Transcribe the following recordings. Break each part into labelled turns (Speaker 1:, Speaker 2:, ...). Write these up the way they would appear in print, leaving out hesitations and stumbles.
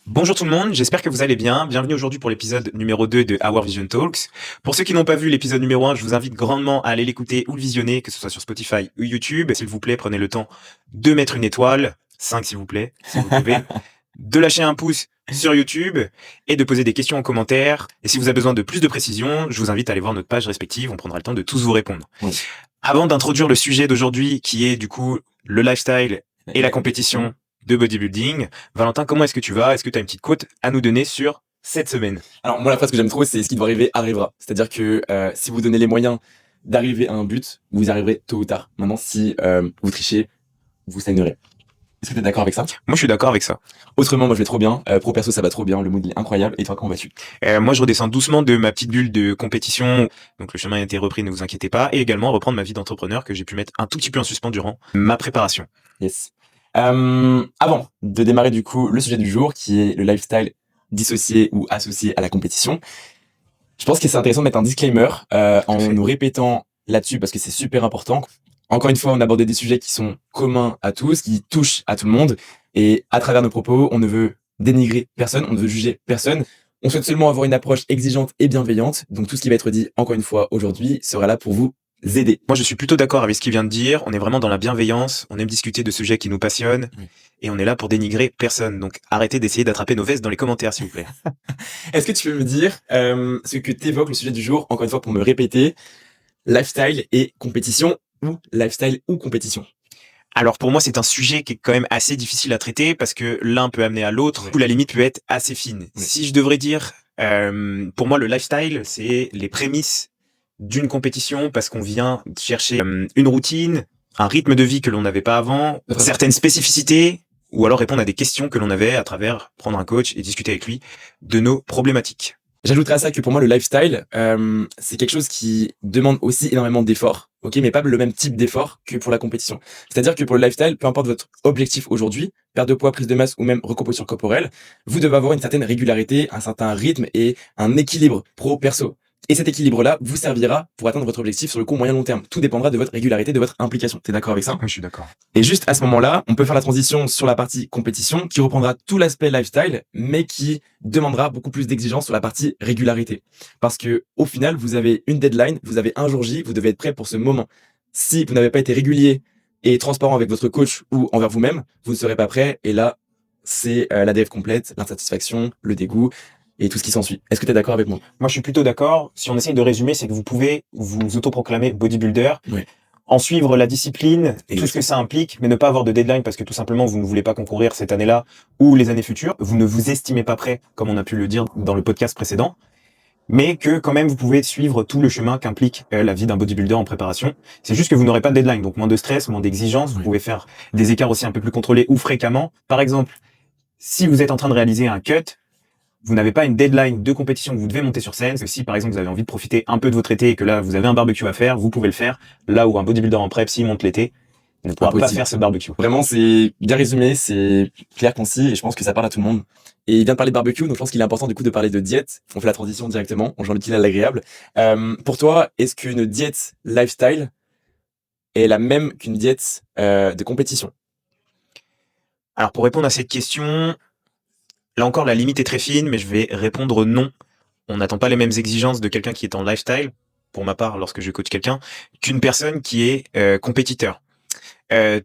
Speaker 1: Bonjour tout le monde, j'espère que vous allez bien. Bienvenue aujourd'hui pour l'épisode numéro 2 de Our Vision Talks. Pour ceux qui n'ont pas vu l'épisode numéro 1, je vous invite grandement à aller l'écouter ou le visionner, que ce soit sur Spotify ou YouTube. S'il vous plaît, prenez le temps de mettre une étoile, 5 s'il vous plaît, si vous pouvez, de lâcher un pouce sur YouTube et de poser des questions en commentaire. Et si vous avez besoin de plus de précision, je vous invite à aller voir notre page respective, on prendra le temps de tous vous répondre.
Speaker 2: Oui.
Speaker 1: Avant d'introduire le sujet d'aujourd'hui, qui est du coup le lifestyle et la compétition de bodybuilding. Valentin, comment est-ce que tu vas? Est-ce que tu as une petite quote à nous donner sur cette semaine?
Speaker 2: Alors moi la phrase que j'aime trop c'est ce qui doit arriver arrivera. C'est-à-dire que si vous donnez les moyens d'arriver à un but, vous y arriverez tôt ou tard. Maintenant si vous trichez, vous stagnerez. Est-ce que tu es d'accord avec ça?
Speaker 1: Moi, je suis d'accord avec ça.
Speaker 2: Autrement, moi je vais trop bien. Pro perso ça va trop bien, le mood il est incroyable. Et toi comment vas-tu?
Speaker 1: Moi, je redescends doucement de ma petite bulle de compétition. Donc, le chemin a été repris, ne vous inquiétez pas. Et également reprendre ma vie d'entrepreneur que j'ai pu mettre un tout petit peu en suspens durant ma préparation.
Speaker 2: Yes. Avant de démarrer du coup le sujet du jour qui est le lifestyle dissocié ou associé à la compétition, je pense que c'est intéressant de mettre un disclaimer en
Speaker 1: fait.
Speaker 2: nous répétant là-dessus parce que c'est super important. Encore une fois, on a abordé des sujets qui sont communs à tous, qui touchent à tout le monde. Et à travers nos propos, on ne veut dénigrer personne, on ne veut juger personne. On souhaite seulement avoir une approche exigeante et bienveillante. Donc tout ce qui va être dit, encore une fois, aujourd'hui, sera là pour vous aider.
Speaker 1: Moi, je suis plutôt d'accord avec ce qu'il vient de dire. On est vraiment dans la bienveillance. On aime discuter de sujets qui nous passionnent.
Speaker 2: Oui.
Speaker 1: Et on est là pour dénigrer personne. Donc, arrêtez d'essayer d'attraper nos vestes dans les commentaires, s'il vous plaît.
Speaker 2: Est-ce que tu peux me dire ce que t'évoques le sujet du jour, encore une fois, pour me répéter, lifestyle et compétition ou lifestyle ou compétition?
Speaker 1: Alors pour moi, c'est un sujet qui est quand même assez difficile à traiter parce que l'un peut amener à l'autre, où la limite peut être assez fine.
Speaker 2: Oui.
Speaker 1: Si je devrais dire, pour moi, le lifestyle, c'est les prémices d'une compétition parce qu'on vient chercher une routine, un rythme de vie que l'on n'avait pas avant, certaines spécificités, ou alors répondre à des questions que l'on avait à travers prendre un coach et discuter avec lui de nos problématiques.
Speaker 2: J'ajouterais à ça que pour moi, le lifestyle, c'est quelque chose qui demande aussi énormément d'efforts, ok, mais pas le même type d'effort que pour la compétition. C'est-à-dire que pour le lifestyle, peu importe votre objectif aujourd'hui, perte de poids, prise de masse ou même recomposition corporelle, vous devez avoir une certaine régularité, un certain rythme et un équilibre pro-perso. Et cet équilibre-là vous servira pour atteindre votre objectif sur le court, moyen, long terme. Tout dépendra de votre régularité, de votre implication. T'es d'accord avec ça?
Speaker 1: Je suis d'accord.
Speaker 2: Et juste à ce moment-là, on peut faire la transition sur la partie compétition qui reprendra tout l'aspect lifestyle, mais qui demandera beaucoup plus d'exigence sur la partie régularité. Parce que au final, vous avez une deadline, vous avez un jour J, vous devez être prêt pour ce moment. Si vous n'avez pas été régulier et transparent avec votre coach ou envers vous-même, vous ne serez pas prêt. Et là, c'est la DF complète, l'insatisfaction, le dégoût et tout ce qui s'ensuit. Est-ce que tu es d'accord avec moi?
Speaker 1: Moi, je suis plutôt d'accord. Si on essaye de résumer, c'est que vous pouvez vous autoproclamer bodybuilder,
Speaker 2: Oui.
Speaker 1: en suivre la discipline,
Speaker 2: Et
Speaker 1: tout ce que ça implique, mais ne pas avoir de deadline parce que tout simplement vous ne voulez pas concourir cette année-là ou les années futures. Vous ne vous estimez pas prêt, comme on a pu le dire dans le podcast précédent, mais que quand même vous pouvez suivre tout le chemin qu'implique la vie d'un bodybuilder en préparation. C'est juste que vous n'aurez pas de deadline, donc moins de stress, moins d'exigence. Vous pouvez faire des écarts aussi un peu plus contrôlés ou fréquemment. Par exemple, si vous êtes en train de réaliser un cut, vous n'avez pas une deadline de compétition que vous devez monter sur scène. Si par exemple vous avez envie de profiter un peu de votre été et que là vous avez un barbecue à faire, vous pouvez le faire. Là où un bodybuilder en prep, s'il monte l'été, il ne pourra pas faire ce barbecue.
Speaker 2: Vraiment, c'est bien résumé, c'est clair, concis, et je pense que ça parle à tout le monde. Et il vient de parler de barbecue, donc je pense qu'il est important du coup de parler de diète. On fait la transition directement, on joint l'utile à l'agréable. Pour toi, est-ce qu'une diète lifestyle est la même qu'une diète de compétition?
Speaker 1: Alors pour répondre à cette question, là encore la limite est très fine, mais je vais répondre non. On n'attend pas les mêmes exigences de quelqu'un qui est en lifestyle, pour ma part lorsque je coach quelqu'un, qu'une personne qui est compétiteur.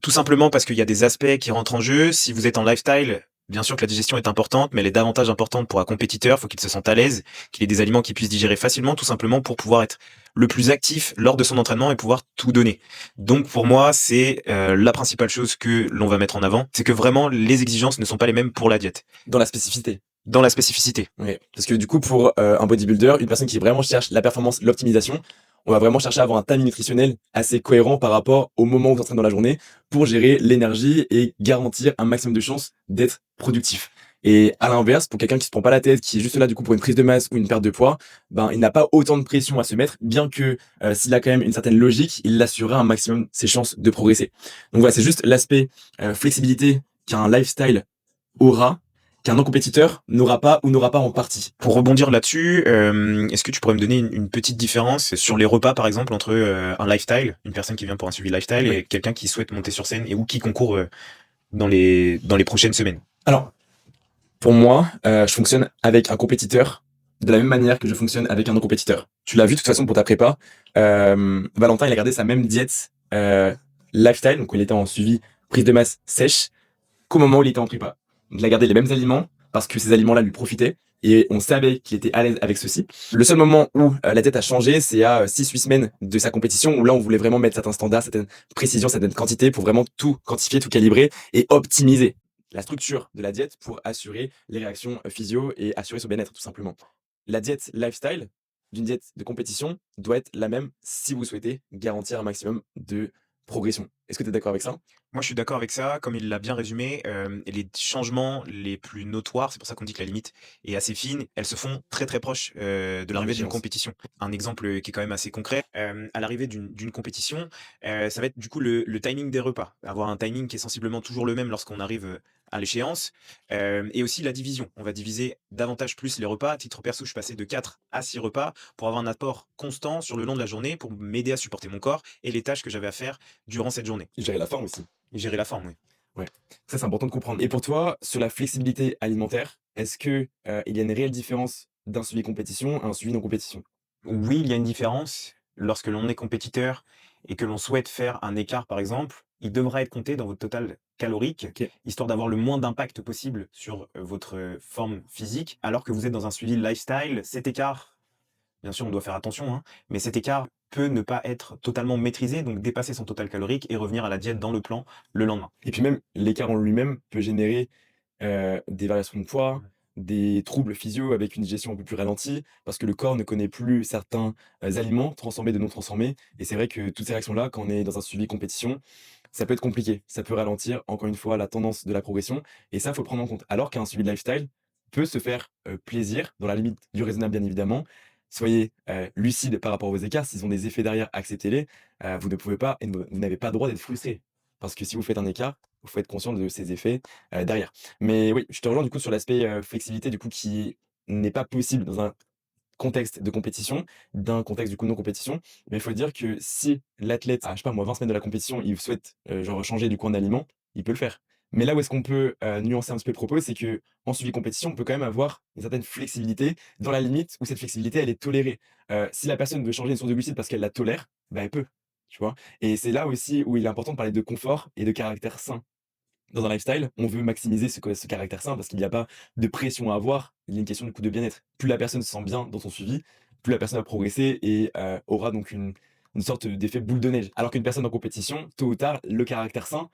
Speaker 1: Tout simplement parce qu'il y a des aspects qui rentrent en jeu. Si vous êtes en lifestyle, bien sûr que la digestion est importante, mais elle est davantage importante pour un compétiteur. Il faut qu'il se sente à l'aise, qu'il ait des aliments qu'il puisse digérer facilement, tout simplement pour pouvoir être le plus actif lors de son entraînement et pouvoir tout donner. Donc pour moi, c'est la principale chose que l'on va mettre en avant, c'est que vraiment les exigences ne sont pas les mêmes pour la diète.
Speaker 2: Dans la spécificité.
Speaker 1: Dans la spécificité.
Speaker 2: Oui, parce que du coup, pour un bodybuilder, une personne qui vraiment cherche la performance, l'optimisation, on va vraiment chercher à avoir un timing nutritionnel assez cohérent par rapport au moment où vous entraînez dans la journée pour gérer l'énergie et garantir un maximum de chances d'être productif. Et à l'inverse, pour quelqu'un qui se prend pas la tête, qui est juste là du coup pour une prise de masse ou une perte de poids, ben il n'a pas autant de pression à se mettre, bien que s'il a quand même une certaine logique, il assurera un maximum ses chances de progresser. Donc voilà, c'est juste l'aspect flexibilité qu'un lifestyle aura, qu'un non-compétiteur n'aura pas ou n'aura pas en partie.
Speaker 1: Pour rebondir là-dessus, est-ce que tu pourrais me donner une petite différence sur les repas, par exemple, entre un lifestyle, une personne qui vient pour un suivi lifestyle, et quelqu'un qui souhaite monter sur scène et ou qui concourt dans les prochaines semaines?
Speaker 2: Alors, Pour moi, je fonctionne avec un compétiteur de la même manière que je fonctionne avec un non-compétiteur. Tu l'as vu de toute façon pour ta prépa, Valentin, il a gardé sa même diète, lifestyle, donc il était en suivi prise de masse sèche, qu'au moment où il était en prépa. Il a gardé les mêmes aliments parce que ces aliments-là lui profitaient et on savait qu'il était à l'aise avec ceux-ci. Le seul moment où la diète a changé, c'est à 6-8 semaines de sa compétition où là on voulait vraiment mettre certains standards, certaines précisions, certaines quantités pour vraiment tout quantifier, tout calibrer et optimiser la structure de la diète pour assurer les réactions physio et assurer son bien-être tout simplement. La diète lifestyle d'une diète de compétition doit être la même si vous souhaitez garantir un maximum de progression. Est-ce que tu es d'accord avec ça?
Speaker 1: Moi, je suis d'accord avec ça, comme il l'a bien résumé, et les changements les plus notoires, c'est pour ça qu'on dit que la limite est assez fine, elles se font très, très proches, de l'arrivée d'une
Speaker 2: L'échéance.
Speaker 1: compétition. Un exemple, qui est quand même assez concret, à l'arrivée d'une compétition, ça va être du coup le timing des repas. Avoir un timing qui est sensiblement toujours le même lorsqu'on arrive, à l'échéance, et aussi la division. On va diviser davantage plus les repas. À titre perso, je suis passé de 4 à 6 repas pour avoir un apport constant sur le long de la journée, pour m'aider à supporter mon corps et les tâches que j'avais à faire durant cette journée.
Speaker 2: Gérer la forme aussi.
Speaker 1: Et gérer la forme, oui.
Speaker 2: Ouais, ça c'est important de comprendre. Et pour toi, sur la flexibilité alimentaire, est-ce que, il y a une réelle différence d'un suivi compétition à un suivi non compétition?
Speaker 1: Oui, il y a une différence. Lorsque l'on est compétiteur et que l'on souhaite faire un écart, par exemple, il devra être compté dans votre total calorique,
Speaker 2: OK.
Speaker 1: histoire d'avoir le moins d'impact possible sur votre forme physique, alors que vous êtes dans un suivi lifestyle. Cet écart, bien sûr, on doit faire attention, hein, mais cet écart peut ne pas être totalement maîtrisé, donc dépasser son total calorique et revenir à la diète dans le plan le lendemain.
Speaker 2: Et puis même, l'écart en lui-même peut générer, des variations de poids, des troubles physio avec une digestion un peu plus ralentie, parce que le corps ne connaît plus certains, aliments transformés de non transformés et c'est vrai que toutes ces réactions-là, quand on est dans un suivi compétition, ça peut être compliqué. Ça peut ralentir, encore une fois, la tendance de la progression et ça, faut le prendre en compte. Alors qu'un suivi de lifestyle peut se faire, plaisir, dans la limite du raisonnable, bien évidemment. Soyez, lucide par rapport aux écarts. S'ils ont des effets derrière, acceptez-les. Vous ne pouvez pas et vous n'avez pas le droit d'être frustré. Parce que si vous faites un écart, il faut être conscient de ces effets, derrière. Mais oui, je te rejoins du coup sur l'aspect, flexibilité du coup qui n'est pas possible dans un contexte de compétition, d'un contexte du coup non compétition. Mais il faut dire que si l'athlète a, je sais pas moi, 20 semaines de la compétition, il souhaite, genre changer du coup un aliment, il peut le faire. Mais là où est-ce qu'on peut, nuancer un petit peu le propos, c'est qu'en suivi compétition, on peut quand même avoir une certaine flexibilité dans la limite où cette flexibilité, elle est tolérée. Si la personne veut changer une source de glucides parce qu'elle la tolère, bah, elle peut, tu vois? Et c'est là aussi où il est important de parler de confort et de caractère sain. Dans un lifestyle, on veut maximiser ce caractère sain parce qu'il n'y a pas de pression à avoir, il y a une question du coup de bien-être. Plus la personne se sent bien dans son suivi, plus la personne va progresser et aura donc une sorte d'effet boule de neige. Alors qu'une personne en compétition, tôt ou tard, le caractère sain,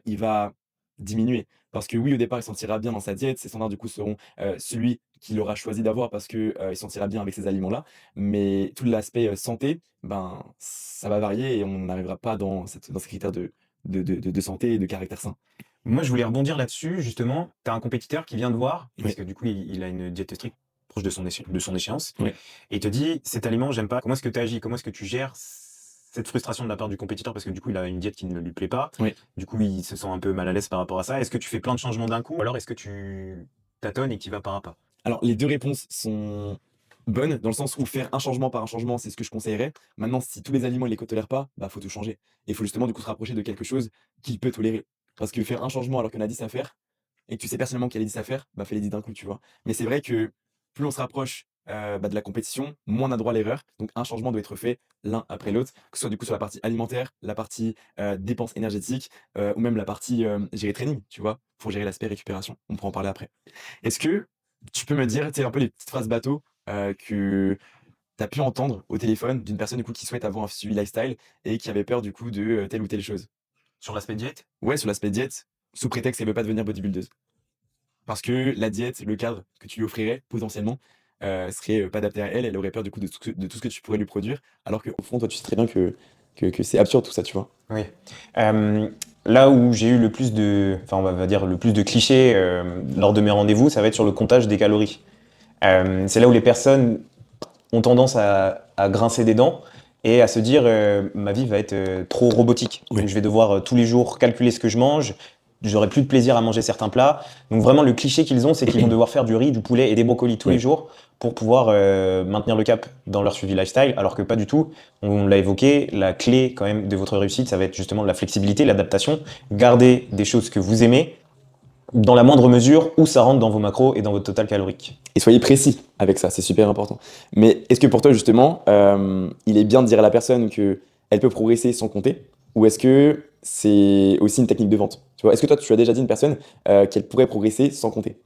Speaker 2: il va diminuer. Parce que oui, au départ, il se sentira bien dans sa diète, ses standards du coup seront, celui qu'il aura choisi d'avoir parce que, il se sentira bien avec ces aliments-là. Mais tout l'aspect, santé, ben, ça va varier et on n'arrivera pas dans ces critères de santé et de caractère sain.
Speaker 1: Moi, je voulais rebondir là-dessus, justement. Tu as un compétiteur qui vient te voir, parce
Speaker 2: Oui,
Speaker 1: que du coup, il a une diète stricte proche de de son échéance,
Speaker 2: oui.
Speaker 1: et il te dit, cet aliment, j'aime pas. Comment est-ce que tu agis? Comment est-ce que tu gères cette frustration de la part du compétiteur? Parce que du coup, il a une diète qui ne lui plaît pas.
Speaker 2: Oui.
Speaker 1: Du coup, il se sent un peu mal à l'aise par rapport à ça. Est-ce que tu fais plein de changements d'un coup, ou alors est-ce que tu tâtonnes et que tu y vas pas à pas?
Speaker 2: Alors, les 2 réponses sont bonnes, dans le sens où faire un changement par un changement, c'est ce que je conseillerais. Maintenant, si tous les aliments, il les tolère pas, bah, faut tout changer. Et il faut justement, du coup, se rapprocher de quelque chose qu'il peut tolérer. Parce que faire un changement alors qu'il y en a 10 à faire et que tu sais personnellement qu'il y a les 10 à faire, bah, fais les 10 d'un coup, tu vois? Mais c'est vrai que plus on se rapproche, bah, de la compétition, moins on a droit à l'erreur. Donc un changement doit être fait l'un après l'autre, que ce soit, du coup, sur la partie alimentaire, la partie, dépenses énergétiques, ou même la partie, gérer training, tu vois? Pour gérer l'aspect récupération. On pourra en parler après. Est-ce que tu peux me dire, tu sais, un peu les petites phrases bateau, que tu as pu entendre au téléphone d'une personne, du coup, qui souhaite avoir un suivi lifestyle et qui avait peur, du coup, de, telle ou telle chose?
Speaker 1: Sur l'aspect diète?
Speaker 2: Ouais, sur l'aspect diète, sous prétexte qu'elle veut pas devenir bodybuildeuse. Parce que la diète, le cadre que tu lui offrirais, potentiellement, serait, pas adapté à elle. Elle aurait peur, du coup, de tout ce que tu pourrais lui produire, alors qu'au fond, toi, tu sais très bien que c'est absurde tout ça, tu vois?
Speaker 1: Oui. Là où j'ai eu le plus de, enfin, on va dire le plus de clichés lors de mes rendez-vous, ça va être sur le comptage des calories. C'est là où les personnes ont tendance à grincer des dents et à se dire ma vie va être trop robotique.
Speaker 2: Ouais.
Speaker 1: Donc, je vais devoir tous les jours calculer ce que je mange, j'aurai plus de plaisir à manger certains plats. Donc vraiment le cliché qu'ils ont, c'est qu'ils vont devoir faire du riz, du poulet et des brocolis tous les
Speaker 2: Ouais.
Speaker 1: jours pour pouvoir maintenir le cap dans leur suivi lifestyle, alors que pas du tout. On l'a évoqué, la clé quand même de votre réussite, ça va être justement la flexibilité, l'adaptation, garder des choses que vous aimez dans la moindre mesure où ça rentre dans vos macros et dans votre total calorique.
Speaker 2: Et soyez précis avec ça, c'est super important. Mais est-ce que pour toi, justement, il est bien de dire à la personne qu'elle peut progresser sans compter? Ou est-ce que c'est aussi une technique de vente? Tu vois, est-ce que toi, tu as déjà dit à une personne qu'elle pourrait progresser sans compter?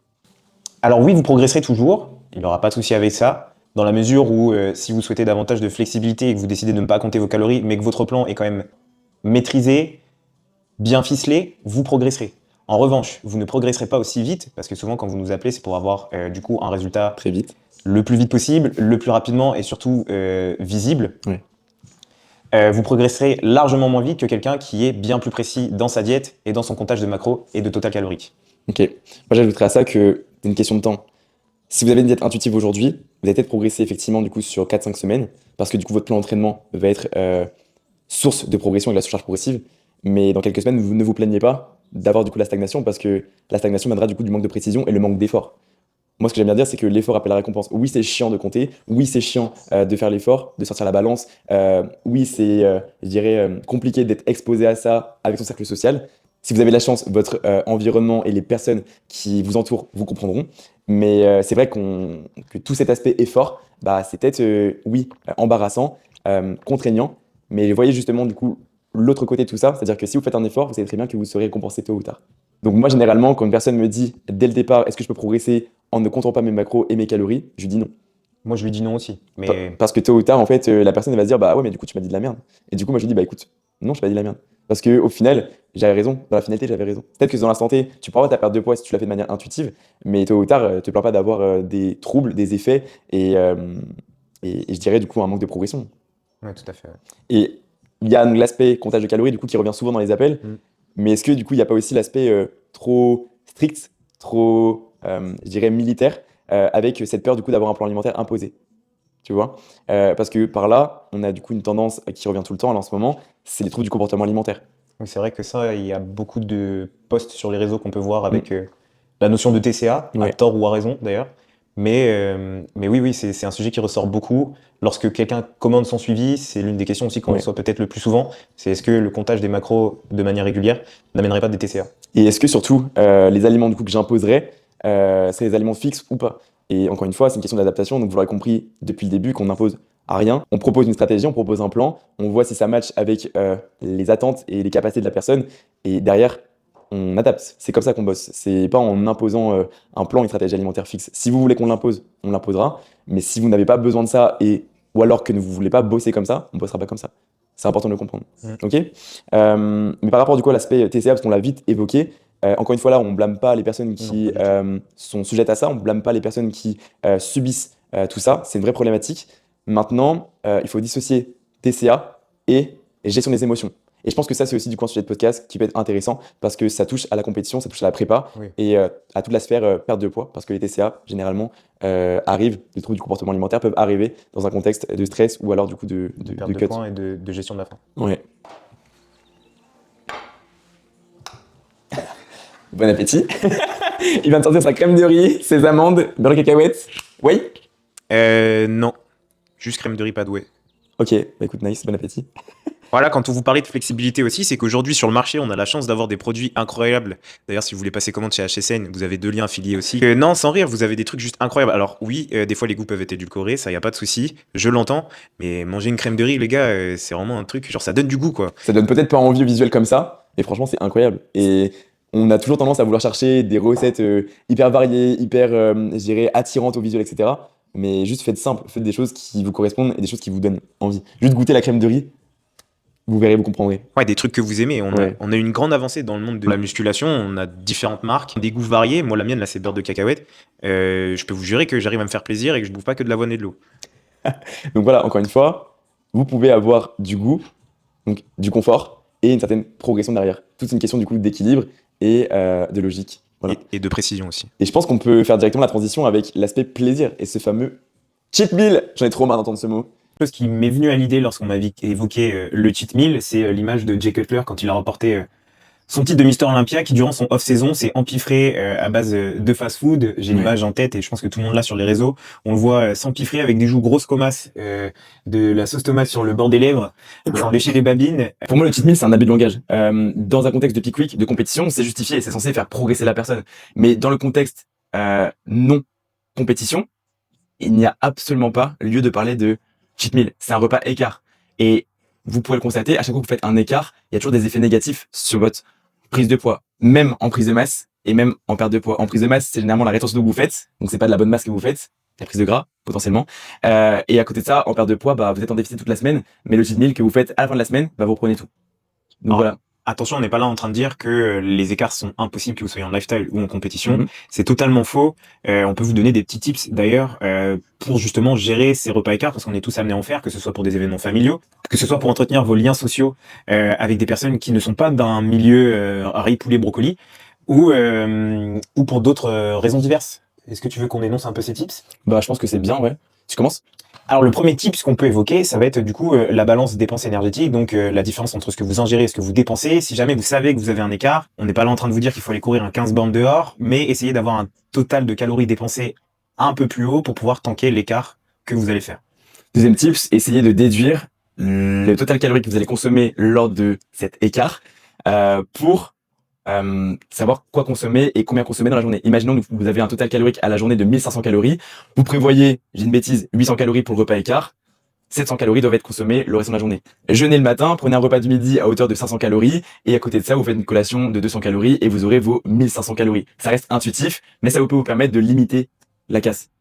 Speaker 1: Alors oui, vous progresserez toujours, il n'y aura pas de souci avec ça, dans la mesure où si vous souhaitez davantage de flexibilité et que vous décidez de ne pas compter vos calories, mais que votre plan est quand même maîtrisé, bien ficelé, vous progresserez. En revanche, vous ne progresserez pas aussi vite, parce que souvent quand vous nous appelez, c'est pour avoir du coup un résultat
Speaker 2: Très vite.
Speaker 1: le plus vite possible, le plus rapidement et surtout visible.
Speaker 2: Oui.
Speaker 1: Vous progresserez largement moins vite que quelqu'un qui est bien plus précis dans sa diète et dans son comptage de macros et de total calorique.
Speaker 2: Ok. Moi, j'ajouterais à ça que c'est une question de temps. Si vous avez une diète intuitive aujourd'hui, vous allez peut-être progresser effectivement du coup sur 4-5 semaines, parce que du coup votre plan d'entraînement va être source de progression et de la surcharge progressive. Mais dans quelques semaines, vous ne vous plaignez pas d'avoir du coup la stagnation, parce que la stagnation viendra du coup du manque de précision et le manque d'effort. Moi, ce que j'aime bien dire, c'est que l'effort appelle la récompense. Oui, c'est chiant de compter. Oui, c'est chiant de faire l'effort, de sortir la balance. Oui, c'est, je dirais, compliqué d'être exposé à ça avec son cercle social. Si vous avez de la chance, votre environnement et les personnes qui vous entourent vous comprendront. Mais c'est vrai que tout cet aspect effort, bah, c'est peut-être, oui, embarrassant, contraignant. Mais voyez justement, du coup, l'autre côté de tout ça. C'est-à-dire que si vous faites un effort, vous savez très bien que vous serez récompensé tôt ou tard. Donc moi, généralement, quand une personne me dit dès le départ, est-ce que je peux progresser en ne comptant pas mes macros et mes calories, je lui dis non.
Speaker 1: Moi, je lui dis non aussi. Mais
Speaker 2: Parce que tôt ou tard, en fait, la personne elle va se dire, bah ouais, mais du coup, tu m'as dit de la merde. Et du coup, moi, je lui dis, bah écoute, non, je t'ai pas dit de la merde. Parce que au final, j'avais raison. Dans la finalité, j'avais raison. Peut-être que dans l'instant T, tu pourras ta perte de poids si tu l'as fait de manière intuitive, mais tôt ou tard, te plains pas d'avoir des troubles, des effets et je dirais du coup un manque de progression.
Speaker 1: ouais, tout à fait. Ouais.
Speaker 2: Et il y a l'aspect comptage de calories, du coup, qui revient souvent dans les appels.
Speaker 1: Mm.
Speaker 2: Mais est-ce que du coup, il n'y a pas aussi l'aspect trop strict, trop, je dirais, militaire, avec cette peur du coup d'avoir un plan alimentaire imposé, tu vois? Parce que par là, on a du coup une tendance qui revient tout le temps là, en ce moment, c'est les troubles du comportement alimentaire.
Speaker 1: Oui, c'est vrai que ça, il y a beaucoup de posts sur les réseaux qu'on peut voir
Speaker 2: Mm.
Speaker 1: avec la notion de TCA, à
Speaker 2: Ouais.
Speaker 1: tort ou à raison d'ailleurs. Mais oui, c'est un sujet qui ressort beaucoup. Lorsque quelqu'un commande son suivi, c'est l'une des questions aussi qu'on
Speaker 2: Ouais.
Speaker 1: reçoit peut-être le plus souvent. C'est est-ce que le comptage des macros de manière régulière n'amènerait pas des TCA?
Speaker 2: Et est-ce que surtout, les aliments du coup que j'imposerais, seraient des aliments fixes ou pas? Et encore une fois, c'est une question d'adaptation, donc vous l'aurez compris depuis le début qu'on n'impose à rien. On propose une stratégie, on propose un plan, on voit si ça match avec les attentes et les capacités de la personne, et derrière, on adapte. C'est comme ça qu'on bosse. C'est pas en imposant un plan, une stratégie alimentaire fixe. Si vous voulez qu'on l'impose, on l'imposera, mais si vous n'avez pas besoin de ça, ou alors que vous ne voulez pas bosser comme ça, on bossera pas comme ça. C'est important de le comprendre.
Speaker 1: Mm.
Speaker 2: Ok. Mais par rapport du coup à l'aspect TCA, parce qu'on l'a vite évoqué, encore une fois là, on blâme pas les personnes qui
Speaker 1: pas du
Speaker 2: sont sujettes à ça, on blâme pas les personnes qui subissent tout ça. C'est une vraie problématique. Maintenant, il faut dissocier TCA et gestion des émotions. Et je pense que ça, c'est aussi du coup un sujet de podcast qui peut être intéressant parce que ça touche à la compétition, ça touche à la prépa
Speaker 1: Oui.
Speaker 2: et à toute la sphère perte de poids parce que les TCA, généralement, arrivent, les troubles du comportement alimentaire peuvent arriver dans un contexte de stress ou alors du coup de
Speaker 1: perte de
Speaker 2: cut.
Speaker 1: points et de gestion de la faim.
Speaker 2: Ouais. Bon appétit. Il vient de sortir sa crème de riz, ses amandes, beurre de cacahuète. Oui.
Speaker 1: Non, juste crème de riz pas douée.
Speaker 2: Ok, bah écoute, nice, bon appétit.
Speaker 1: Voilà, quand on vous parlait de flexibilité aussi, c'est qu'aujourd'hui sur le marché, on a la chance d'avoir des produits incroyables. D'ailleurs, si vous voulez passer commande chez HSN, vous avez 2 liens affiliés aussi. Non, sans rire, vous avez des trucs juste incroyables. Alors oui, des fois les goûts peuvent être édulcorés, ça y a pas de souci, je l'entends. Mais manger une crème de riz, les gars, c'est vraiment un truc, genre ça donne du goût quoi.
Speaker 2: Ça donne peut-être pas envie au visuel comme ça, mais franchement, c'est incroyable. Et on a toujours tendance à vouloir chercher des recettes hyper variées, hyper, je dirais, attirantes au visuel, etc. Mais juste faites simple, faites des choses qui vous correspondent et des choses qui vous donnent envie. Juste goûter la crème de riz, vous verrez, vous comprendrez.
Speaker 1: Ouais, des trucs que vous aimez.
Speaker 2: Ouais.
Speaker 1: On a une grande avancée dans le monde de la musculation. On a différentes marques, des goûts variés. Moi, la mienne, là, c'est beurre de cacahuète. Je peux vous jurer que j'arrive à me faire plaisir et que je bouffe pas que de l'avoine et de l'eau.
Speaker 2: Donc voilà, encore une fois, vous pouvez avoir du goût, donc du confort et une certaine progression derrière. Toute une question du coup d'équilibre et de logique. Voilà.
Speaker 1: Et de précision aussi.
Speaker 2: Et je pense qu'on peut faire directement la transition avec l'aspect plaisir et ce fameux cheat meal. J'en ai trop marre d'entendre ce mot.
Speaker 1: Chose qui m'est venue à l'idée lorsqu'on m'a évoqué le cheat meal, c'est l'image de Jay Cutler quand il a remporté son titre de Mister Olympia qui durant son off-saison s'est empiffré à base de fast-food. J'ai l'image en tête et je pense que tout le monde l'a sur les réseaux. On le voit s'empiffrer avec des joues grosses comasses, de la sauce tomate sur le bord des lèvres, sans lécher les babines.
Speaker 2: Pour moi, le cheat meal, c'est un abus de langage. Dans un contexte de peak week, de compétition, c'est justifié et c'est censé faire progresser la personne. Mais dans le contexte non compétition, il n'y a absolument pas lieu de parler de cheat meal. C'est un repas écart. Et vous pourrez le constater, à chaque fois que vous faites un écart, il y a toujours des effets négatifs sur votre prise de poids, même en prise de masse et même en perte de poids. En prise de masse, c'est généralement la rétention d'eau que vous faites, donc c'est pas de la bonne masse que vous faites, la prise de gras potentiellement. Et à côté de ça, en perte de poids, bah vous êtes en déficit toute la semaine, mais le cheat meal que vous faites à la fin de la semaine, bah vous prenez tout. Donc
Speaker 1: Alors,
Speaker 2: voilà.
Speaker 1: attention, on n'est pas là en train de dire que les écarts sont impossibles que vous soyez en lifestyle ou en compétition. C'est totalement faux. On peut vous donner des petits tips d'ailleurs pour justement gérer ces repas écarts parce qu'on est tous amenés à en faire, que ce soit pour des événements familiaux, que ce soit pour entretenir vos liens sociaux avec des personnes qui ne sont pas d'un milieu riz, poulet, brocoli ou pour d'autres raisons diverses. Est-ce que tu veux qu'on énonce un peu ces tips?
Speaker 2: Bah je pense que c'est bien, ouais. Tu commences?
Speaker 1: Alors le premier tip qu'on peut évoquer, ça va être du coup la balance dépenses énergétiques, donc la différence entre ce que vous ingérez et ce que vous dépensez. Si jamais vous savez que vous avez un écart, on n'est pas là en train de vous dire qu'il faut aller courir un 15 bornes dehors, mais essayez d'avoir un total de calories dépensées un peu plus haut pour pouvoir tanker l'écart que vous allez faire.
Speaker 2: Deuxième tips, essayez de déduire le total calories que vous allez consommer lors de cet écart pour savoir quoi consommer et combien consommer dans la journée. Imaginons que vous avez un total calorique à la journée de 1500 calories. Vous prévoyez, j'ai une bêtise, 800 calories pour le repas écart. 700 calories doivent être consommées le reste de la journée. Jeûnez le matin, prenez un repas du midi à hauteur de 500 calories et à côté de ça, vous faites une collation de 200 calories et vous aurez vos 1500 calories. Ça reste intuitif, mais ça peut vous permettre de limiter la casse.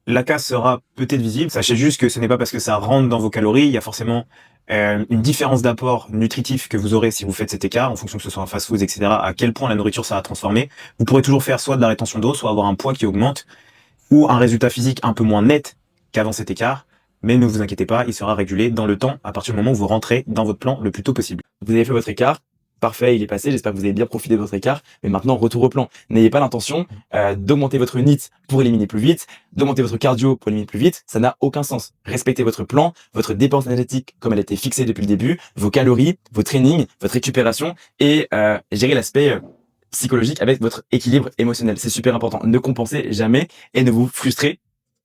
Speaker 1: La casse sera peut-être visible. Sachez juste que ce n'est pas parce que ça rentre dans vos calories. Il y a forcément une différence d'apport nutritif que vous aurez si vous faites cet écart, en fonction que ce soit un fast-food, etc., à quel point la nourriture sera transformée. Vous pourrez toujours faire soit de la rétention d'eau, soit avoir un poids qui augmente, ou un résultat physique un peu moins net qu'avant cet écart. Mais ne vous inquiétez pas, il sera régulé dans le temps à partir du moment où vous rentrez dans votre plan le plus tôt possible.
Speaker 2: Vous avez fait votre écart. Parfait, il est passé. J'espère que vous avez bien profité de votre écart. Mais maintenant, retour au plan. N'ayez pas l'intention d'augmenter votre NEAT pour éliminer plus vite, d'augmenter votre cardio pour éliminer plus vite. Ça n'a aucun sens. Respectez votre plan, votre dépense énergétique comme elle a été fixée depuis le début, vos calories, vos trainings, votre récupération et gérer l'aspect psychologique avec votre équilibre émotionnel. C'est super important. Ne compensez jamais et ne vous frustrez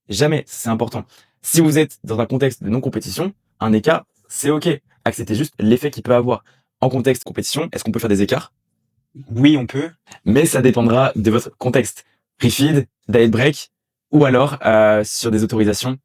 Speaker 2: jamais. C'est important. Si vous êtes dans un contexte de non-compétition, un écart, c'est OK. Acceptez juste l'effet qu'il peut avoir. En contexte compétition, est-ce qu'on peut faire des écarts?
Speaker 1: Oui, on peut.
Speaker 2: Mais ça dépendra de votre contexte. Refeed, diet break, ou alors sur des autorisations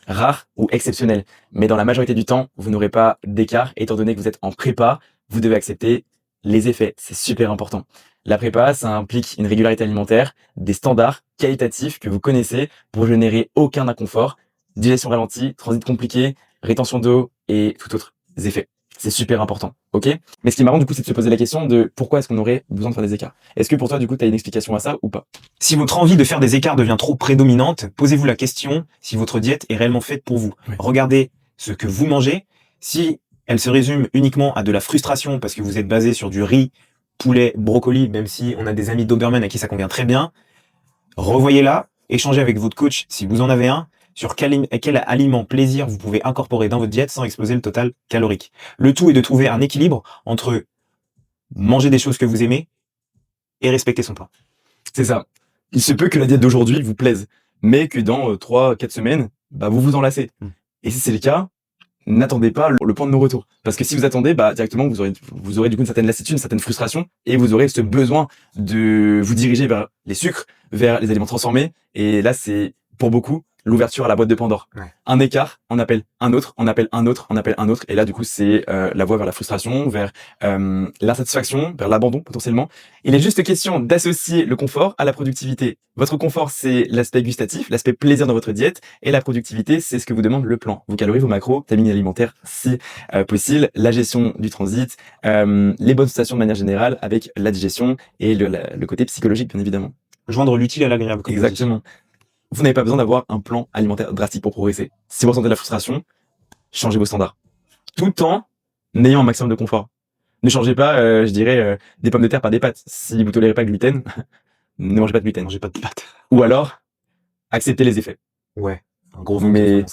Speaker 2: rares ou exceptionnelles. Mais dans la majorité du temps, vous n'aurez pas d'écart. Étant donné que vous êtes en prépa, vous devez accepter les effets. C'est super important. La prépa, ça implique une régularité alimentaire, des standards qualitatifs que vous connaissez pour générer aucun inconfort, digestion ralentie, transit compliqué, rétention d'eau et tout autre effet. C'est super important, ok? Mais ce qui est marrant, du coup, c'est de se poser la question de pourquoi est-ce qu'on aurait besoin de faire des écarts? Est-ce que pour toi, du coup, tu as une explication à ça ou pas?
Speaker 1: Si votre envie de faire des écarts devient trop prédominante, posez-vous la question si votre diète est réellement faite pour vous.
Speaker 2: Oui.
Speaker 1: Regardez ce que vous mangez. Si elle se résume uniquement à de la frustration parce que vous êtes basé sur du riz, poulet, brocoli, même si on a des amis Doberman à qui ça convient très bien, revoyez-la, échangez avec votre coach si vous en avez un, sur quel aliment plaisir vous pouvez incorporer dans votre diète sans exploser le total calorique. Le tout est de trouver un équilibre entre manger des choses que vous aimez et respecter son plan.
Speaker 2: C'est ça. Il se peut que la diète d'aujourd'hui vous plaise, mais que dans 3-4 semaines, bah, vous vous en lassez. Et si c'est le cas, n'attendez pas le point de non-retour. Parce que si vous attendez, bah, directement, vous aurez du coup une certaine lassitude, une certaine frustration, et vous aurez ce besoin de vous diriger vers les sucres, vers les aliments transformés. Et là, c'est, pour beaucoup, l'ouverture à la boîte de Pandore.
Speaker 1: Ouais.
Speaker 2: Un écart, on appelle un autre, on appelle un autre, on appelle un autre. Et là, du coup, c'est la voie vers la frustration, vers l'insatisfaction, vers l'abandon potentiellement. Il est juste question d'associer le confort à la productivité. Votre confort, c'est l'aspect gustatif, l'aspect plaisir dans votre diète. Et la productivité, c'est ce que vous demande le plan. Vos calories, vos macros, timing alimentaire, si possible, la gestion du transit, les bonnes stations de manière générale, avec la digestion et le côté psychologique, bien évidemment.
Speaker 1: Joindre l'utile à l'agréable.
Speaker 2: Exactement. Vous n'avez pas besoin d'avoir un plan alimentaire drastique pour progresser. Si vous ressentez de la frustration, changez vos standards. Tout en ayant un maximum de confort. Ne changez pas, je dirais, des pommes de terre par des pâtes. Si vous tolérez pas le gluten, ne mangez pas de gluten.
Speaker 1: Mangez pas de pâtes.
Speaker 2: Ou alors, acceptez les effets.
Speaker 1: Ouais. Un gros
Speaker 2: Mais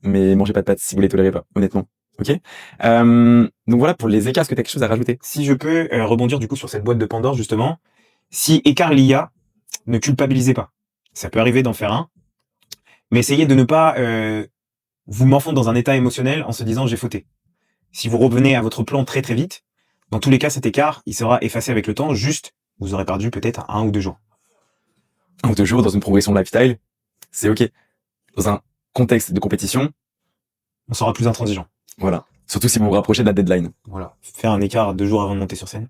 Speaker 2: mangez pas de pâtes si vous les tolérez pas, honnêtement. Ok. Donc voilà pour les écarts, est-ce que tu as quelque chose à rajouter?
Speaker 1: Si je peux rebondir du coup sur cette boîte de Pandore, justement, si écart l'IA, ne culpabilisez pas. Ça peut arriver d'en faire un, mais essayez de ne pas vous morfondre dans un état émotionnel en se disant j'ai fauté. Si vous revenez à votre plan très très vite, dans tous les cas, cet écart, il sera effacé avec le temps, juste, vous aurez perdu peut-être 1 ou 2 jours.
Speaker 2: 1 ou 2 jours dans une progression de lifestyle, c'est ok. Dans un contexte de compétition,
Speaker 1: On sera plus intransigeant.
Speaker 2: voilà. Surtout si vous vous rapprochez de la deadline.
Speaker 1: Voilà. Faire un écart 2 jours avant de monter sur scène.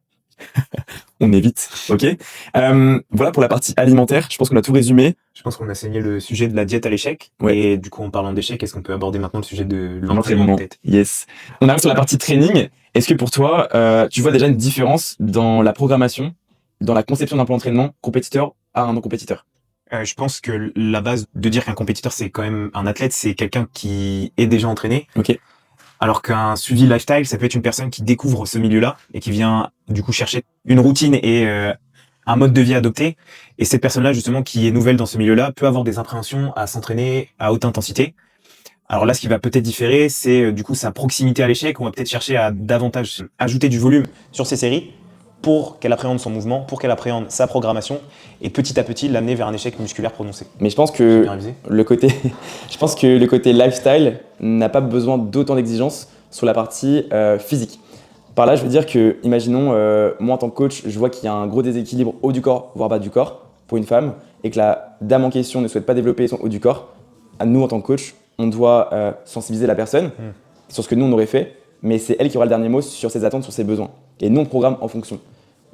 Speaker 2: On évite, ok. Voilà pour la partie alimentaire, je pense qu'on a tout résumé.
Speaker 1: Je pense qu'on a saigné le sujet de la diète à l'échec.
Speaker 2: Ouais.
Speaker 1: Et du coup, en parlant d'échec, est-ce qu'on peut aborder maintenant le sujet de l'entraînement peut-être?
Speaker 2: Yes. On arrive sur la partie training. Est-ce que pour toi, tu vois déjà une différence dans la programmation, dans la conception d'un plan d'entraînement compétiteur à un non-compétiteur?
Speaker 1: Je pense que la base de dire qu'un compétiteur, c'est quand même un athlète, c'est quelqu'un qui est déjà entraîné.
Speaker 2: Ok.
Speaker 1: Alors qu'un suivi lifestyle, ça peut être une personne qui découvre ce milieu-là et qui vient du coup chercher une routine et un mode de vie adopté. Et cette personne-là, justement, qui est nouvelle dans ce milieu-là, peut avoir des appréhensions à s'entraîner à haute intensité. Alors là, ce qui va peut-être différer, c'est du coup sa proximité à l'échec. On va peut-être chercher à davantage ajouter du volume sur ses séries pour qu'elle appréhende son mouvement, pour qu'elle appréhende sa programmation et petit à petit l'amener vers un échec musculaire prononcé.
Speaker 3: Mais je pense que
Speaker 1: Bien révisé.
Speaker 3: le côté lifestyle n'a pas besoin d'autant d'exigences sur la partie physique. Par là, je veux dire que, imaginons, moi en tant que coach, je vois qu'il y a un gros déséquilibre haut du corps, voire bas du corps, pour une femme, et que la dame en question ne souhaite pas développer son haut du corps. À nous, en tant que coach, on doit sensibiliser la personne sur ce que nous, on aurait fait, mais c'est elle qui aura le dernier mot sur ses attentes, sur ses besoins. Et nous, on programme en fonction.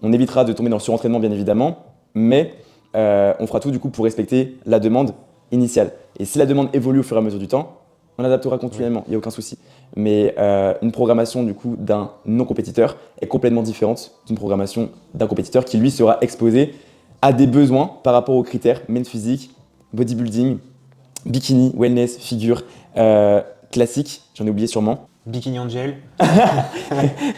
Speaker 3: On évitera de tomber dans le surentraînement, bien évidemment, mais on fera tout du coup pour respecter la demande initiale. Et si la demande évolue au fur et à mesure du temps, on adaptera continuellement, il n'y a aucun souci. Mais une programmation du coup d'un non-compétiteur est complètement différente d'une programmation d'un compétiteur qui lui sera exposé à des besoins par rapport aux critères men's physique, bodybuilding, bikini, wellness, figure, classique, j'en ai oublié sûrement.
Speaker 1: Bikini Angel.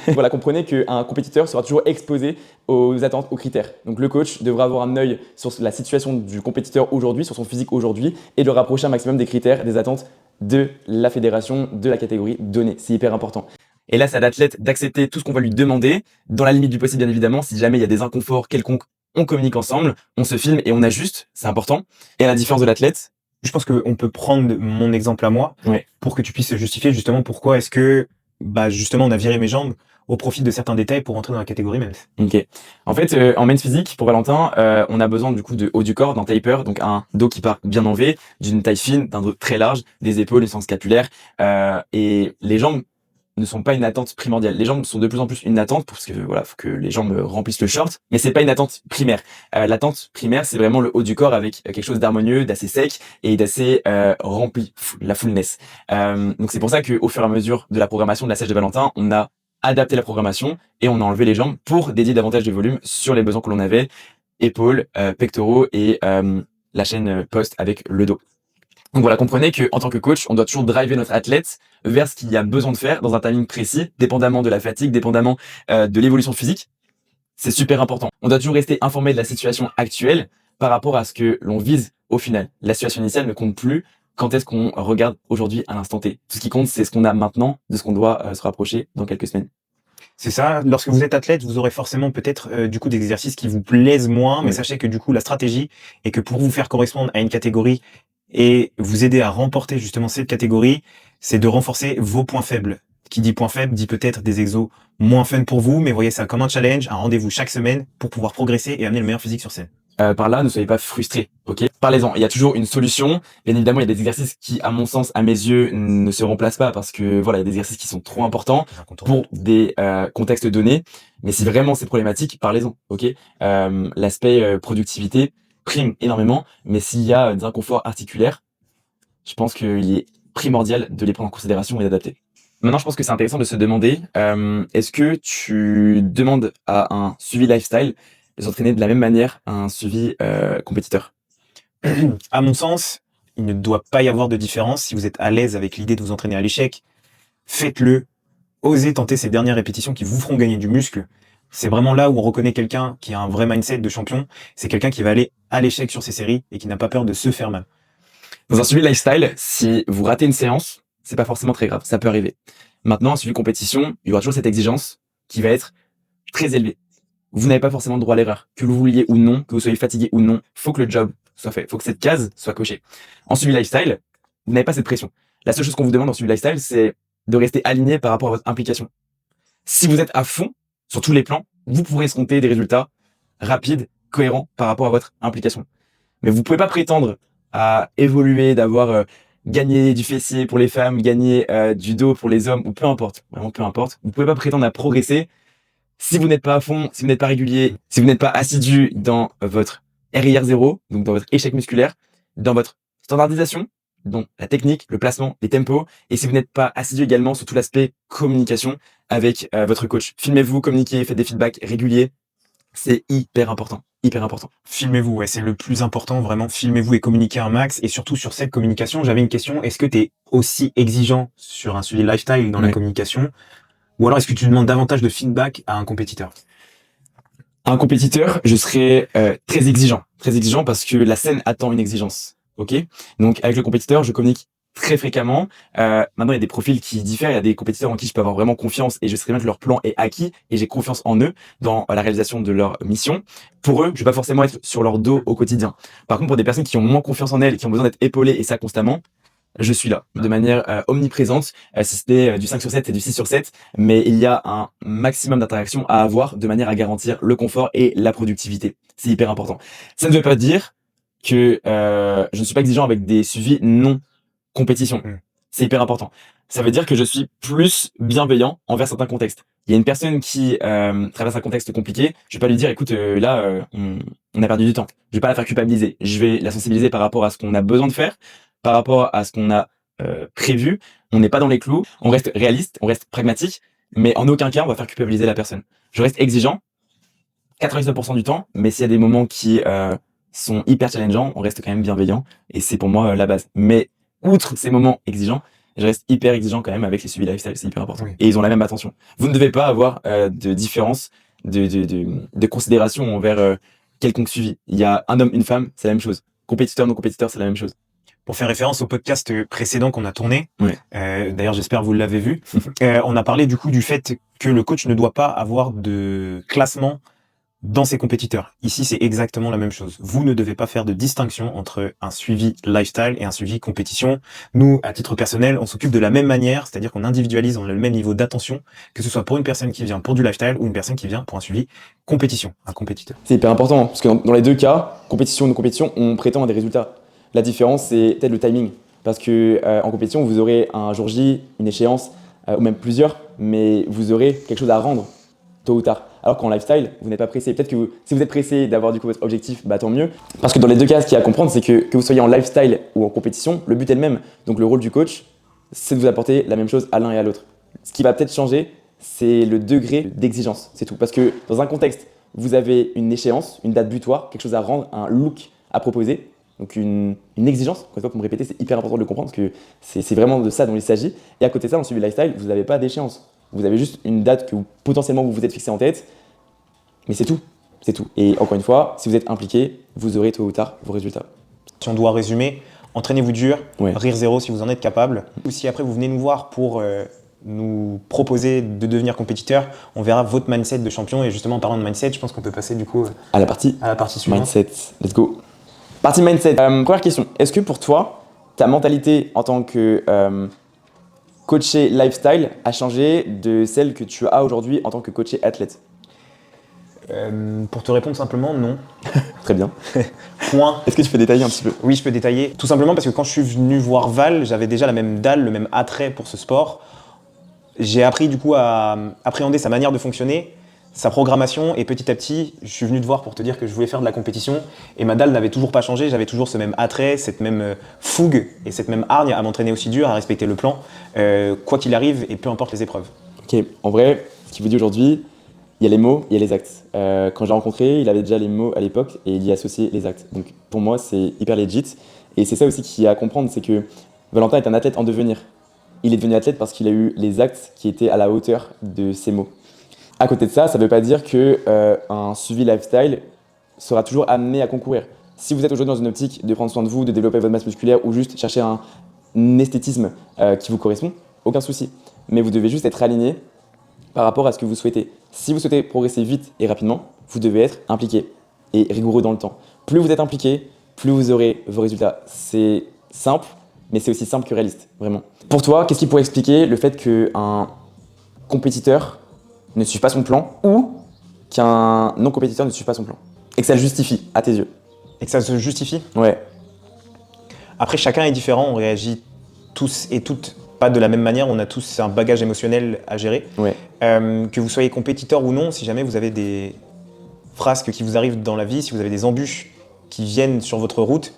Speaker 3: Voilà, comprenez qu'un compétiteur sera toujours exposé aux attentes, aux critères. Donc le coach devra avoir un œil sur la situation du compétiteur aujourd'hui, sur son physique aujourd'hui, et le rapprocher un maximum des critères, des attentes de la fédération, de la catégorie donnée. C'est hyper important.
Speaker 2: Et là, c'est à l'athlète d'accepter tout ce qu'on va lui demander, dans la limite du possible, bien évidemment. Si jamais il y a des inconforts quelconques, on communique ensemble, on se filme et on ajuste, c'est important. Et à la différence de l'athlète,
Speaker 1: Je pense qu'on peut prendre mon exemple à moi
Speaker 2: Ouais.
Speaker 1: pour que tu puisses justifier justement pourquoi est-ce que justement on a viré mes jambes au profit de certains détails pour entrer dans la catégorie men's.
Speaker 2: ok. En fait, en men's physique, pour Valentin, on a besoin du coup de haut du corps, d'un taper, donc un dos qui part bien enlevé, d'une taille fine, d'un dos très large, des épaules, une sens scapulaire, et les jambes ne sont pas une attente primordiale. Les jambes sont de plus en plus une attente parce que voilà, faut que les jambes remplissent le short, mais c'est pas une attente primaire. L'attente primaire, c'est vraiment le haut du corps avec quelque chose d'harmonieux, d'assez sec et d'assez rempli, la fullness. Donc c'est pour ça qu'au fur et à mesure de la programmation de la sèche de Valentin, on a adapté la programmation et on a enlevé les jambes pour dédier davantage de volume sur les besoins que l'on avait, épaules, pectoraux et la chaîne post avec le dos. Donc voilà, comprenez qu'en tant que coach, on doit toujours driver notre athlète vers ce qu'il y a besoin de faire dans un timing précis, dépendamment de la fatigue, dépendamment de l'évolution physique. C'est super important. On doit toujours rester informé de la situation actuelle par rapport à ce que l'on vise au final. La situation initiale ne compte plus quand est-ce qu'on regarde aujourd'hui à l'instant T. Tout ce qui compte, c'est ce qu'on a maintenant, de ce qu'on doit se rapprocher dans quelques semaines.
Speaker 1: C'est ça. Lorsque vous êtes athlète, vous aurez forcément peut-être du coup des exercices qui vous plaisent moins, mais
Speaker 2: Ouais.
Speaker 1: sachez que du coup la stratégie est que pour vous faire correspondre à une catégorie et vous aider à remporter justement cette catégorie, c'est de renforcer vos points faibles. Qui dit point faible dit peut-être des exos moins fun pour vous, mais voyez ça comme un challenge, un rendez-vous chaque semaine pour pouvoir progresser et amener le meilleur physique sur scène.
Speaker 2: Par là, ne soyez pas frustrés, ok? Parlez-en. Il y a toujours une solution. Bien évidemment, il y a des exercices qui, à mon sens, à mes yeux, ne se remplacent pas parce que voilà, il y a des exercices qui sont trop importants pour des contextes donnés. Mais si vraiment c'est problématique, parlez-en, ok? L'aspect productivité prime énormément, mais s'il y a des inconforts articulaires, je pense qu'il est primordial de les prendre en considération et d'adapter. Maintenant, je pense que c'est intéressant de se demander, est-ce que tu demandes à un suivi lifestyle de s'entraîner de la même manière à un suivi compétiteur?
Speaker 1: À mon sens, il ne doit pas y avoir de différence. Si vous êtes à l'aise avec l'idée de vous entraîner à l'échec, faites-le. Osez tenter ces dernières répétitions qui vous feront gagner du muscle. C'est vraiment là où on reconnaît quelqu'un qui a un vrai mindset de champion. C'est quelqu'un qui va aller à l'échec sur ses séries et qui n'a pas peur de se faire mal.
Speaker 2: Dans un suivi lifestyle, si vous ratez une séance, c'est pas forcément très grave, ça peut arriver. Maintenant, en suivi compétition, il y aura toujours cette exigence qui va être très élevée. Vous n'avez pas forcément le droit à l'erreur, que vous vouliez ou non, que vous soyez fatigué ou non, faut que le job soit fait, faut que cette case soit cochée. En suivi lifestyle, vous n'avez pas cette pression. La seule chose qu'on vous demande en suivi lifestyle, c'est de rester aligné par rapport à votre implication. Si vous êtes à fond sur tous les plans, vous pourrez escompter des résultats rapides, cohérents par rapport à votre implication. Mais vous pouvez pas prétendre à évoluer, d'avoir gagné du fessier pour les femmes, gagner du dos pour les hommes, ou peu importe, vraiment peu importe. Vous pouvez pas prétendre à progresser si vous n'êtes pas à fond, si vous n'êtes pas régulier, si vous n'êtes pas assidu dans votre RIR0, donc dans votre échec musculaire, dans votre standardisation, donc la technique, le placement, les tempos, et si vous n'êtes pas assidu également sur tout l'aspect communication avec votre coach. Filmez-vous, communiquez, faites des feedbacks réguliers, c'est hyper important, hyper important.
Speaker 1: Filmez-vous, ouais, c'est le plus important, vraiment, filmez-vous et communiquez un max. Et surtout sur cette communication, j'avais une question, est-ce que tu es aussi exigeant sur un suivi lifestyle dans la communication, ou alors est-ce que tu demandes davantage de feedback à un compétiteur?
Speaker 2: Un compétiteur, je serais très exigeant parce que la scène attend une exigence. Ok, donc avec le compétiteur, je communique très fréquemment. Maintenant, il y a des profils qui diffèrent. Il y a des compétiteurs en qui je peux avoir vraiment confiance et je sais bien que leur plan est acquis et j'ai confiance en eux dans la réalisation de leur mission. Pour eux, je vais pas forcément être sur leur dos au quotidien. Par contre, pour des personnes qui ont moins confiance en elles, qui ont besoin d'être épaulées et ça constamment, je suis là de manière omniprésente. Si c'était du 5 sur 7, c'est du 6 sur 7, mais il y a un maximum d'interactions à avoir de manière à garantir le confort et la productivité. C'est hyper important. Ça ne veut pas dire que je ne suis pas exigeant avec des suivis non compétition. C'est hyper important. Ça veut dire que je suis plus bienveillant envers certains contextes. Il y a une personne qui traverse un contexte compliqué, je vais pas lui dire écoute on a perdu du temps. Je vais pas la faire culpabiliser. Je vais la sensibiliser par rapport à ce qu'on a besoin de faire, par rapport à ce qu'on a prévu. On n'est pas dans les clous, on reste réaliste, on reste pragmatique, mais en aucun cas on va faire culpabiliser la personne. Je reste exigeant 99% du temps, mais s'il y a des moments qui sont hyper challengeants, on reste quand même bienveillant et c'est pour moi la base. Mais outre ces moments exigeants, je reste hyper exigeant quand même avec les suivis lifestyle, c'est hyper important. Et ils ont la même attention. Vous ne devez pas avoir de différence, de considération envers quelconque suivi. Il y a un homme, une femme, c'est la même chose. Compétiteur, non compétiteur, c'est la même chose.
Speaker 1: Pour faire référence au podcast précédent qu'on a tourné, d'ailleurs j'espère que vous l'avez vu, on a parlé du coup du fait que le coach ne doit pas avoir de classement dans ses compétiteurs. Ici, c'est exactement la même chose. Vous ne devez pas faire de distinction entre un suivi lifestyle et un suivi compétition. Nous, à titre personnel, on s'occupe de la même manière, c'est-à-dire qu'on individualise, on a le même niveau d'attention, que ce soit pour une personne qui vient pour du lifestyle ou une personne qui vient pour un suivi compétition, un compétiteur.
Speaker 3: C'est hyper important, parce que dans les deux cas, compétition ou non compétition, on prétend à des résultats. La différence, c'est peut-être le timing. Parce que en compétition, vous aurez un jour J, une échéance, ou même plusieurs, mais vous aurez quelque chose à rendre, tôt ou tard. Alors qu'en lifestyle, vous n'êtes pas pressé. Peut-être que si vous êtes pressé d'avoir du coup votre objectif, bah tant mieux. Parce que dans les deux cas, ce qu'il y a à comprendre, c'est que vous soyez en lifestyle ou en compétition, le but est le même. Donc le rôle du coach, c'est de vous apporter la même chose à l'un et à l'autre. Ce qui va peut-être changer, c'est le degré d'exigence, c'est tout. Parce que dans un contexte, vous avez une échéance, une date butoir, quelque chose à rendre, un look à proposer. Donc une exigence, encore une fois, pour me répéter, c'est hyper important de le comprendre parce que c'est vraiment de ça dont il s'agit. Et à côté de ça, dans le suivi lifestyle, vous n'avez pas d'échéance. Vous avez juste une date que potentiellement vous vous êtes fixé en tête, mais c'est tout. C'est tout. Et encore une fois, si vous êtes impliqué, vous aurez tôt ou tard vos résultats.
Speaker 1: Si on doit résumer, entraînez-vous dur, rire zéro si vous en êtes capable. Ou si après vous venez nous voir pour nous proposer de devenir compétiteur, on verra votre mindset de champion. Et justement, en parlant de mindset, je pense qu'on peut passer du coup
Speaker 3: à la partie
Speaker 1: suivante.
Speaker 3: Mindset. Let's go. Partie mindset. Première question. Est-ce que pour toi, ta mentalité en tant que coaché lifestyle a changé de celle que tu as aujourd'hui en tant que coaché athlète?
Speaker 1: Pour te répondre simplement, non.
Speaker 3: Très bien.
Speaker 1: Point.
Speaker 3: Est-ce que tu peux détailler un petit peu?
Speaker 1: Oui, je peux détailler. Tout simplement parce que quand je suis venu voir Val, j'avais déjà la même dalle, le même attrait pour ce sport. J'ai appris du coup à appréhender sa manière de fonctionner, sa programmation, et petit à petit, je suis venu te voir pour te dire que je voulais faire de la compétition, et ma dalle n'avait toujours pas changé, j'avais toujours ce même attrait, cette même fougue et cette même hargne à m'entraîner aussi dur, à respecter le plan, quoi qu'il arrive et peu importe les épreuves.
Speaker 3: Ok, en vrai, ce qu'il vous dit aujourd'hui, il y a les mots, il y a les actes. Quand je l'ai rencontré, il avait déjà les mots à l'époque et il y associait les actes. Donc pour moi, c'est hyper legit. Et c'est ça aussi qu'il y a à comprendre, c'est que Valentin est un athlète en devenir. Il est devenu athlète parce qu'il a eu les actes qui étaient à la hauteur de ses mots. À côté de ça, ça ne veut pas dire qu'un suivi lifestyle sera toujours amené à concourir. Si vous êtes aujourd'hui dans une optique de prendre soin de vous, de développer votre masse musculaire ou juste chercher esthétisme qui vous correspond, aucun souci. Mais vous devez juste être aligné par rapport à ce que vous souhaitez. Si vous souhaitez progresser vite et rapidement, vous devez être impliqué et rigoureux dans le temps. Plus vous êtes impliqué, plus vous aurez vos résultats. C'est simple, mais c'est aussi simple que réaliste, vraiment. Pour toi, qu'est-ce qui pourrait expliquer le fait qu'un compétiteur ne suive pas son plan ou qu'un non-compétiteur ne suive pas son plan? Et que ça le justifie, à tes yeux?
Speaker 1: Et que ça se justifie.
Speaker 3: Ouais.
Speaker 1: Après, chacun est différent, on réagit tous et toutes pas de la même manière, on a tous un bagage émotionnel à gérer.
Speaker 3: Ouais.
Speaker 1: Que vous soyez compétiteur ou non, si jamais vous avez des frasques qui vous arrivent dans la vie, si vous avez des embûches qui viennent sur votre route,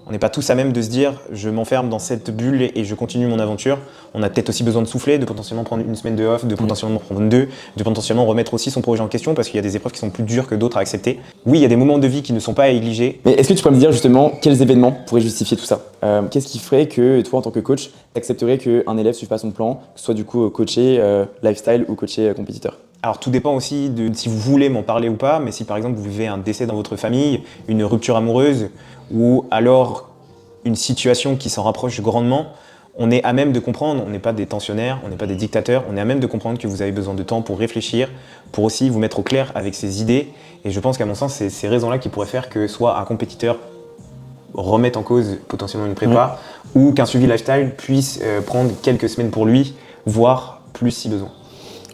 Speaker 1: on n'est pas tous à même de se dire je m'enferme dans cette bulle et je continue mon aventure. On a peut-être aussi besoin de souffler, de potentiellement prendre une semaine de off, de potentiellement prendre deux, de potentiellement remettre aussi son projet en question parce qu'il y a des épreuves qui sont plus dures que d'autres à accepter. Oui, il y a des moments de vie qui ne sont pas à négliger.
Speaker 3: Mais est-ce que tu pourrais me dire justement quels événements pourraient justifier tout ça? Qu'est-ce qui ferait que toi en tant que coach, t'accepterais qu'un élève suive pas son plan, que ce soit du coup coaché lifestyle ou coaché compétiteur?
Speaker 1: Alors tout dépend aussi de si vous voulez m'en parler ou pas, mais si par exemple vous vivez un décès dans votre famille, une rupture amoureuse ou alors une situation qui s'en rapproche grandement, on est à même de comprendre, on n'est pas des tensionnaires, on n'est pas des dictateurs, on est à même de comprendre que vous avez besoin de temps pour réfléchir, pour aussi vous mettre au clair avec ces idées. Et je pense qu'à mon sens, c'est ces raisons-là qui pourraient faire que soit un compétiteur remette en cause potentiellement une prépa, ou qu'un suivi lifestyle puisse prendre quelques semaines pour lui, voire plus si besoin.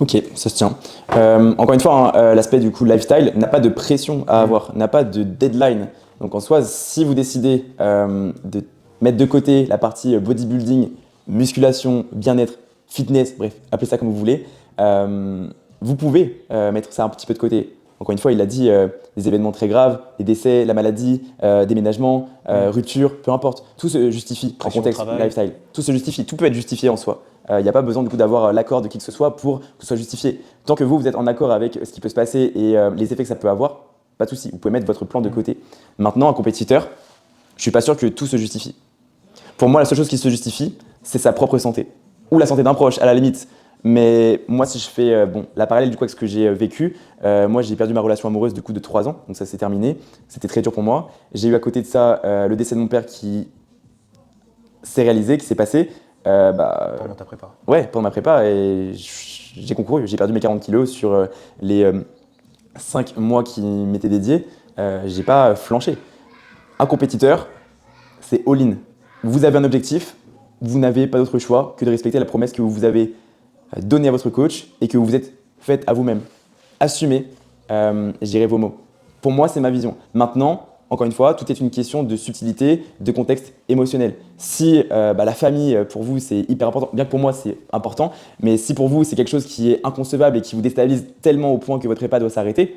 Speaker 3: Ok, ça se tient. Encore une fois, hein, l'aspect du coup lifestyle n'a pas de pression à avoir, n'a pas de deadline. Donc en soi, si vous décidez de mettre de côté la partie bodybuilding, musculation, bien-être, fitness, bref, appelez ça comme vous voulez, vous pouvez mettre ça un petit peu de côté. Encore une fois, il a dit des événements très graves, des décès, la maladie, déménagement, rupture, peu importe. Tout se justifie en contexte lifestyle. Tout se justifie, tout peut être justifié en soi. Il n'y a pas besoin du coup d'avoir l'accord de qui que ce soit pour que ce soit justifié. Tant que vous êtes en accord avec ce qui peut se passer et les effets que ça peut avoir, pas de souci, vous pouvez mettre votre plan de côté. Maintenant, un compétiteur, je suis pas sûr que tout se justifie. Pour moi, la seule chose qui se justifie, c'est sa propre santé. Ou la santé d'un proche, à la limite. Mais moi, si je fais la parallèle du coup avec ce que j'ai vécu, moi j'ai perdu ma relation amoureuse du coup de 3 ans, donc ça s'est terminé. C'était très dur pour moi. J'ai eu à côté de ça le décès de mon père qui s'est réalisé, qui s'est passé.
Speaker 1: Pendant ta prépa.
Speaker 3: Ouais, pendant ma prépa, et j'ai concouru. J'ai perdu mes 40 kilos sur les 5 mois qui m'étaient dédiés. J'ai pas flanché. Un compétiteur, c'est all-in. Vous avez un objectif, vous n'avez pas d'autre choix que de respecter la promesse que vous avez donnée à votre coach et que vous vous êtes faite à vous-même. Assumez, je dirais vos mots. Pour moi, c'est ma vision. Maintenant, encore une fois, tout est une question de subtilité, de contexte émotionnel. Si la famille, pour vous, c'est hyper important, bien que pour moi, c'est important, mais si pour vous, c'est quelque chose qui est inconcevable et qui vous déstabilise tellement au point que votre prépa doit s'arrêter,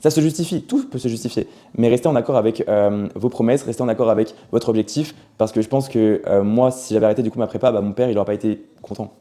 Speaker 3: ça se justifie, tout peut se justifier. Mais restez en accord avec vos promesses, restez en accord avec votre objectif, parce que je pense que moi, si j'avais arrêté du coup ma prépa, mon père, il n'aurait pas été content.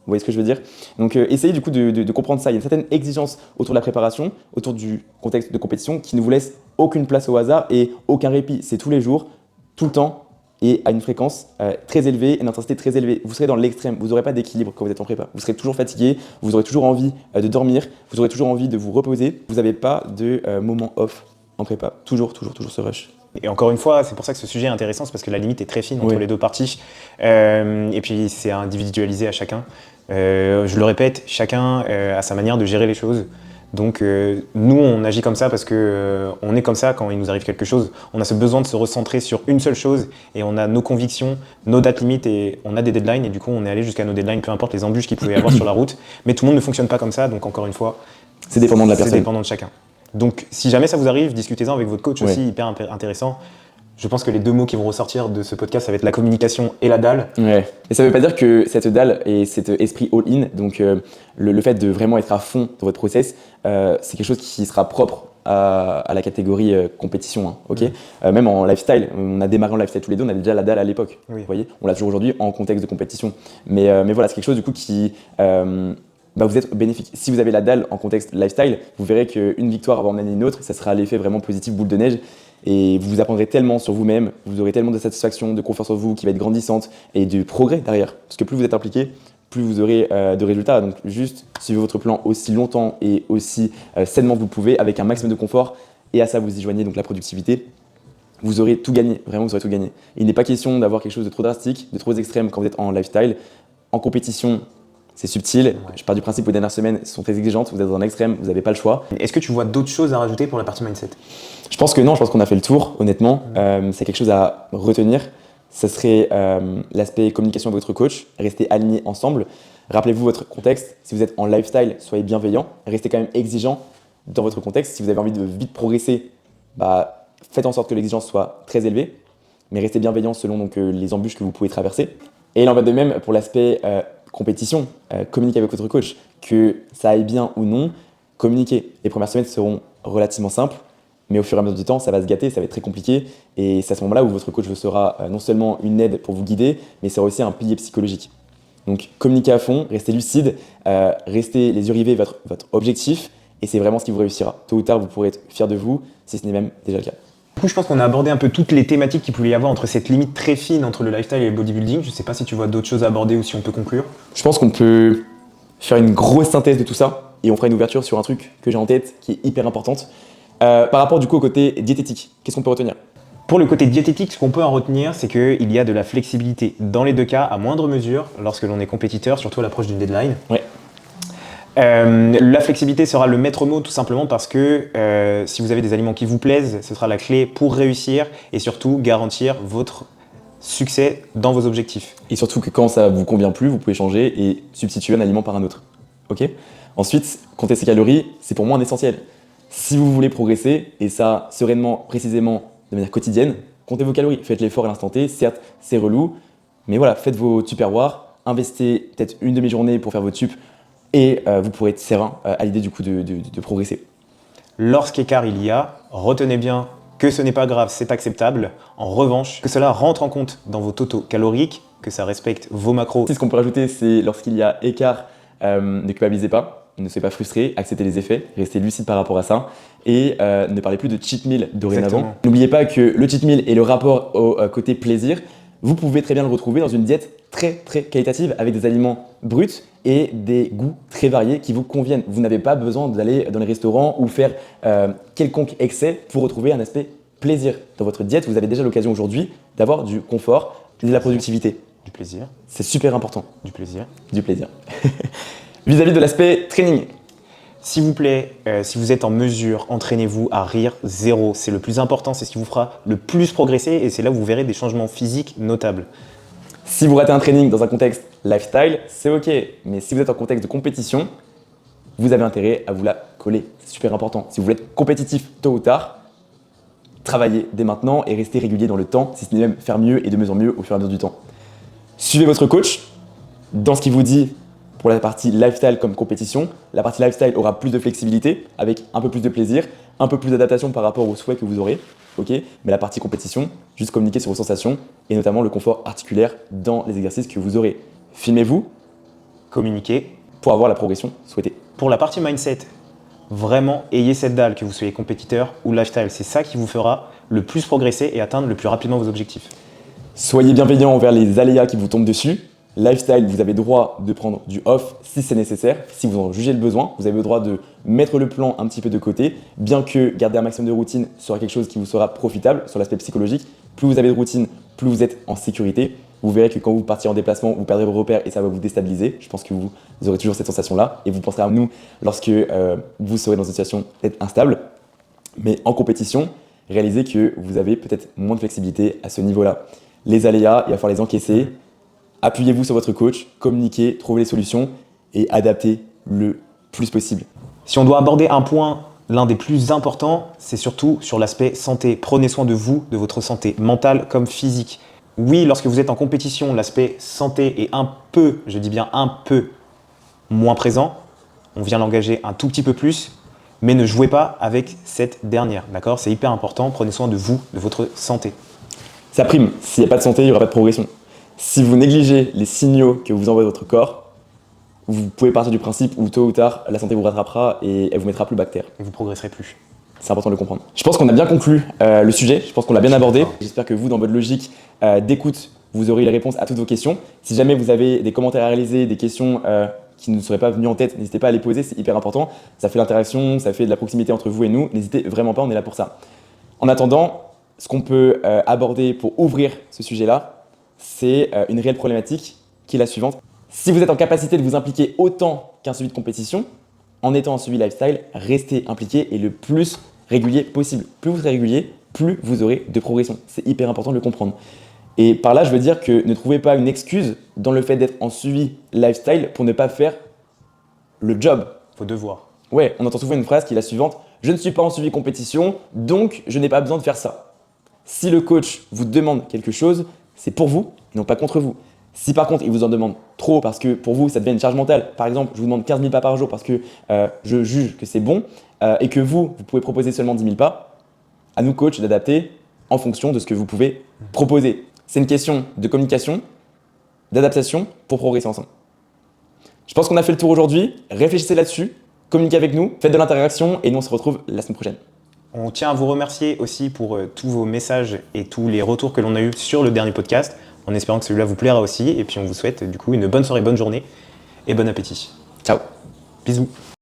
Speaker 3: Vous voyez ce que je veux dire? Donc essayez du coup de comprendre ça. Il y a une certaine exigence autour de la préparation, autour du contexte de compétition qui ne vous laisse aucune place au hasard et aucun répit. C'est tous les jours, tout le temps et à une fréquence très élevée et une intensité très élevée. Vous serez dans l'extrême, vous n'aurez pas d'équilibre quand vous êtes en prépa. Vous serez toujours fatigué, vous aurez toujours envie de dormir, vous aurez toujours envie de vous reposer. Vous n'avez pas de moment off en prépa. Toujours ce rush.
Speaker 1: Et encore une fois, c'est pour ça que ce sujet est intéressant, c'est parce que la limite est très fine entre les deux parties. Et puis c'est individualisé à chacun. Je le répète, chacun a sa manière de gérer les choses. Donc nous, on agit comme ça parce que on est comme ça quand il nous arrive quelque chose. On a ce besoin de se recentrer sur une seule chose et on a nos convictions, nos dates limites et on a des deadlines et du coup on est allé jusqu'à nos deadlines, peu importe les embûches qu'il pouvait y avoir sur la route. Mais tout le monde ne fonctionne pas comme ça, donc encore une fois,
Speaker 3: c'est dépendant de la personne.
Speaker 1: C'est dépendant de chacun. Donc si jamais ça vous arrive, discutez-en avec votre coach aussi, hyper intéressant. Je pense que les deux mots qui vont ressortir de ce podcast, ça va être la communication et la dalle.
Speaker 3: Ouais. Et ça ne veut pas dire que cette dalle et cet esprit all-in, donc le fait de vraiment être à fond dans votre process, c'est quelque chose qui sera propre à la catégorie compétition. Hein, okay. Même en lifestyle, on a démarré en lifestyle tous les deux, on avait déjà la dalle à l'époque. Vous voyez, on l'a toujours aujourd'hui en contexte de compétition. Mais voilà, c'est quelque chose du coup qui vous êtes bénéfique. Si vous avez la dalle en contexte lifestyle, vous verrez qu'une victoire va en amener une autre, ça sera l'effet vraiment positif boule de neige. Et vous apprendrez tellement sur vous-même, vous aurez tellement de satisfaction, de confiance en vous qui va être grandissante et de progrès derrière. Parce que plus vous êtes impliqué, plus vous aurez de résultats. Donc juste suivez votre plan aussi longtemps et aussi sainement que vous pouvez avec un maximum de confort. Et à ça vous y joignez donc la productivité. vous aurez tout gagné, vraiment vous aurez tout gagné. Il n'est pas question d'avoir quelque chose de trop drastique, de trop extrême quand vous êtes en lifestyle. En compétition, c'est subtil. Je pars du principe que les dernières semaines sont très exigeantes, vous êtes dans un extrême, vous n'avez pas le choix.
Speaker 4: Est-ce que tu vois d'autres choses à rajouter pour la partie mindset?
Speaker 3: Je pense que non, je pense qu'on a fait le tour, honnêtement. C'est quelque chose à retenir. Ce serait l'aspect communication avec votre coach, rester alignés ensemble. Rappelez-vous votre contexte. Si vous êtes en lifestyle, soyez bienveillant, restez quand même exigeant dans votre contexte. Si vous avez envie de vite progresser, faites en sorte que l'exigence soit très élevée, mais restez bienveillant selon donc, les embûches que vous pouvez traverser. Et il en va de même pour l'aspect compétition. Communiquez avec votre coach, que ça aille bien ou non, communiquez. Les premières semaines seront relativement simples, mais au fur et à mesure du temps, ça va se gâter, ça va être très compliqué. Et c'est à ce moment-là où votre coach vous sera non seulement une aide pour vous guider, mais c'est aussi un pilier psychologique. Donc communiquez à fond, restez lucide, restez les yeux rivés vers votre objectif, et c'est vraiment ce qui vous réussira. Tôt ou tard, vous pourrez être fier de vous, si ce n'est même déjà le cas.
Speaker 4: Du coup, je pense qu'on a abordé un peu toutes les thématiques qu'il pouvait y avoir entre cette limite très fine entre le lifestyle et le bodybuilding. Je ne sais pas si tu vois d'autres choses à aborder ou si on peut conclure.
Speaker 3: Je pense qu'on peut faire une grosse synthèse de tout ça, et on fera une ouverture sur un truc que j'ai en tête qui est hyper importante. Par rapport du coup au côté diététique, qu'est-ce qu'on peut retenir?
Speaker 4: Pour le côté diététique, ce qu'on peut en retenir, c'est qu'il y a de la flexibilité dans les deux cas, à moindre mesure, lorsque l'on est compétiteur, surtout à l'approche d'une deadline.
Speaker 3: Ouais.
Speaker 4: La flexibilité sera le maître mot tout simplement parce que si vous avez des aliments qui vous plaisent, ce sera la clé pour réussir et surtout garantir votre succès dans vos objectifs.
Speaker 3: Et surtout que quand ça vous convient plus, vous pouvez changer et substituer un aliment par un autre. Ok? Ensuite, compter ses calories, c'est pour moi un essentiel. Si vous voulez progresser, et ça sereinement, précisément, de manière quotidienne, comptez vos calories. Faites l'effort à l'instant T, certes, c'est relou, mais voilà, faites vos tupperwares, investissez peut-être une demi-journée pour faire vos tupes, et vous pourrez être serein à l'idée du coup de progresser.
Speaker 4: Lorsqu'écart il y a, retenez bien que ce n'est pas grave, c'est acceptable. En revanche, que cela rentre en compte dans vos totaux caloriques, que ça respecte vos macros.
Speaker 3: Ce qu'on peut rajouter, c'est lorsqu'il y a écart, ne culpabilisez pas, ne soyez pas frustré, acceptez les effets, restez lucide par rapport à ça et ne parlez plus de cheat meal dorénavant.
Speaker 4: Exactement.
Speaker 3: N'oubliez pas que le cheat meal et le rapport au côté plaisir, vous pouvez très bien le retrouver dans une diète très très qualitative avec des aliments bruts et des goûts très variés qui vous conviennent. Vous n'avez pas besoin d'aller dans les restaurants ou faire quelconque excès pour retrouver un aspect plaisir. Dans votre diète, vous avez déjà l'occasion aujourd'hui d'avoir du confort et de la productivité.
Speaker 4: Du plaisir,
Speaker 3: C'est super important.
Speaker 4: du plaisir.
Speaker 3: Du plaisir. Vis-à-vis de l'aspect training,
Speaker 4: S'il vous plaît, si vous êtes en mesure, entraînez-vous à rire zéro. C'est le plus important, c'est ce qui vous fera le plus progresser et c'est là où vous verrez des changements physiques notables.
Speaker 3: si vous ratez un training dans un contexte lifestyle, c'est ok. Mais si vous êtes en contexte de compétition, vous avez intérêt à vous la coller. C'est super important. Si vous voulez être compétitif tôt ou tard, travaillez dès maintenant et restez régulier dans le temps, si ce n'est même faire mieux et de mieux en mieux au fur et à mesure du temps. Suivez votre coach dans ce qu'il vous dit pour la partie lifestyle comme compétition. La partie lifestyle aura plus de flexibilité avec un peu plus de plaisir, un peu plus d'adaptation par rapport aux souhaits que vous aurez. Ok, mais la partie compétition, juste communiquer sur vos sensations et notamment le confort articulaire dans les exercices que vous aurez. Filmez-vous
Speaker 4: Communiquer.
Speaker 3: pour avoir la progression souhaitée.
Speaker 4: Pour la partie mindset, vraiment ayez cette dalle, que vous soyez compétiteur ou lifestyle. C'est ça qui vous fera le plus progresser et atteindre le plus rapidement vos objectifs.
Speaker 3: Soyez bienveillant envers les aléas qui vous tombent dessus. Lifestyle, vous avez droit de prendre du off si c'est nécessaire, si vous en jugez le besoin. Vous avez le droit de mettre le plan un petit peu de côté, bien que garder un maximum de routine sera quelque chose qui vous sera profitable sur l'aspect psychologique. Plus vous avez de routine, plus vous êtes en sécurité. Vous verrez que quand vous partez en déplacement, vous perdrez vos repères et ça va vous déstabiliser. Je pense que vous aurez toujours cette sensation-là et vous penserez à nous lorsque vous serez dans une situation peut-être instable. Mais en compétition, réalisez que vous avez peut-être moins de flexibilité à ce niveau-là. Les aléas, il va falloir les encaisser. Appuyez-vous sur votre coach, communiquez, trouvez les solutions et adaptez le plus possible.
Speaker 4: Si on doit aborder un point, l'un des plus importants, c'est surtout sur l'aspect santé. Prenez soin de vous, de votre santé mentale comme physique. Oui, lorsque vous êtes en compétition, l'aspect santé est un peu, je dis bien un peu, moins présent. On vient l'engager un tout petit peu plus, mais ne jouez pas avec cette dernière, d'accord? C'est hyper important, prenez soin de vous, de votre santé.
Speaker 3: Ça prime. S'il n'y a pas de santé, il n'y aura pas de progression. Si vous négligez les signaux que vous envoie votre corps, vous pouvez partir du principe où tôt ou tard, la santé vous rattrapera et elle vous mettra plus bactère.
Speaker 4: Et vous progresserez plus.
Speaker 3: C'est important de le comprendre. Je pense qu'on a bien conclu le sujet, je pense qu'on l'a bien abordé. J'espère que vous, dans votre logique d'écoute, vous aurez les réponses à toutes vos questions. Si jamais vous avez des commentaires à réaliser, des questions qui ne seraient pas venues en tête, n'hésitez pas à les poser, c'est hyper important. Ça fait l'interaction, ça fait de la proximité entre vous et nous. N'hésitez vraiment pas, on est là pour ça. En attendant, ce qu'on peut aborder pour ouvrir ce sujet-là, c'est une réelle problématique qui est la suivante. Si vous êtes en capacité de vous impliquer autant qu'un suivi de compétition, en étant en suivi lifestyle, restez impliqué et le plus régulier possible. Plus vous serez régulier, plus vous aurez de progression. C'est hyper important de le comprendre. Et par là, je veux dire que ne trouvez pas une excuse dans le fait d'être en suivi lifestyle pour ne pas faire le job.
Speaker 4: Vos devoirs.
Speaker 3: Ouais, on entend souvent une phrase qui est la suivante: je ne suis pas en suivi compétition, donc je n'ai pas besoin de faire ça. Si le coach vous demande quelque chose, c'est pour vous et non pas contre vous. Si par contre il vous en demande trop parce que pour vous ça devient une charge mentale, par exemple je vous demande 15 000 pas par jour parce que je juge que c'est bon et que vous pouvez proposer seulement 10 000 pas, à nous coach d'adapter en fonction de ce que vous pouvez proposer. C'est une question de communication, d'adaptation pour progresser ensemble. Je pense qu'on a fait le tour aujourd'hui, réfléchissez là-dessus, communiquez avec nous, faites de l'interaction et nous on se retrouve la semaine prochaine.
Speaker 4: On tient à vous remercier aussi pour tous vos messages et tous les retours que l'on a eus sur le dernier podcast, en espérant que celui-là vous plaira aussi. Et puis on vous souhaite du coup une bonne soirée, bonne journée et bon appétit.
Speaker 3: Ciao.
Speaker 4: Bisous.